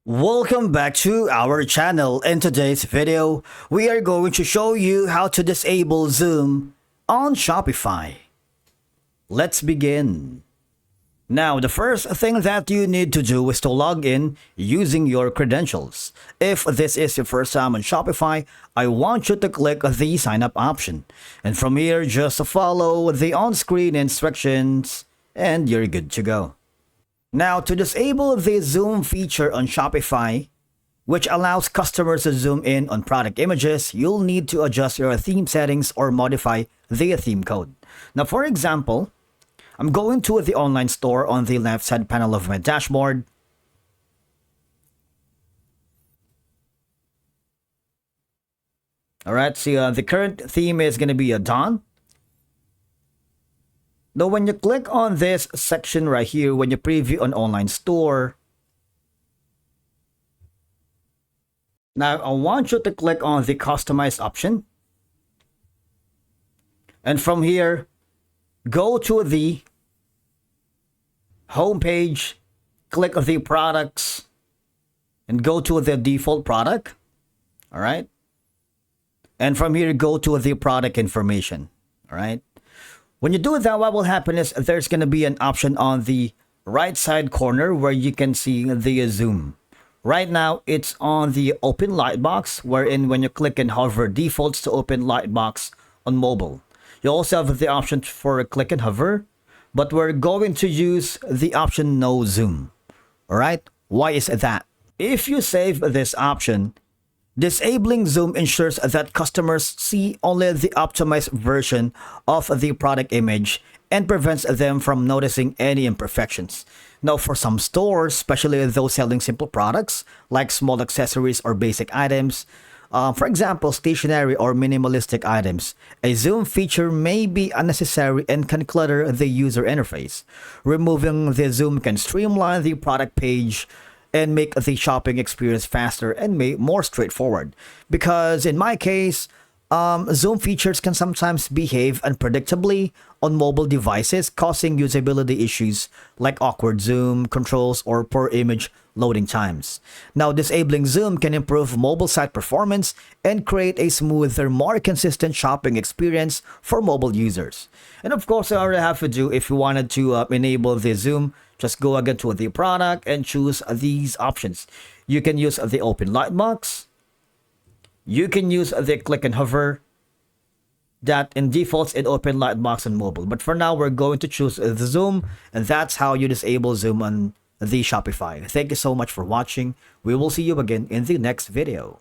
Welcome back to our channel. In today's video, we are going to show you how to disable zoom on Shopify. Let's begin. Now, the first thing that you need to do is to log in using your credentials. If this is your first time on Shopify, I want you to click the sign up option. And from here, just follow the on-screen instructions and you're good to go. Now, to disable the zoom feature on Shopify, which allows customers to zoom in on product images, you'll need to adjust your theme settings or modify the theme code. Now, for example, I'm going to the online store on the left side panel of my dashboard. Alright, so the current theme is going to be a dawn. Now, when you click on this section right here, when you preview an online store, now I want you to click on the customize option. And from here, go to the home page, click the products, and go to the default product. All right. And from here, go to the product information. All right. When you do that, what will happen is there's going to be an option on the right side corner where you can see the zoom. Right now, it's on the open lightbox, wherein when you click and hover, defaults to open lightbox on mobile. You also have the option for click and hover, but we're going to use the option no zoom. All right, why is that? If you save this option, disabling zoom ensures that customers see only the optimized version of the product image and prevents them from noticing any imperfections. Now, for some stores, especially those selling simple products like small accessories or basic items, for example, stationery or minimalistic items, a zoom feature may be unnecessary and can clutter the user interface. Removing the zoom can streamline the product page and make the shopping experience faster and more straightforward. Because in my case, zoom features can sometimes behave unpredictably on mobile devices, causing usability issues like awkward zoom controls or poor image loading times. Now, disabling zoom can improve mobile site performance and create a smoother, more consistent shopping experience for mobile users. And of course, all you have to do if you wanted to enable the zoom, just go again to the product and choose these options. You can use the open lightbox. You can use the click and hover. That in defaults in open lightbox on mobile. But for now, we're going to choose the zoom, and that's how you disable zoom on the Shopify. Thank you so much for watching. We will see you again in the next video.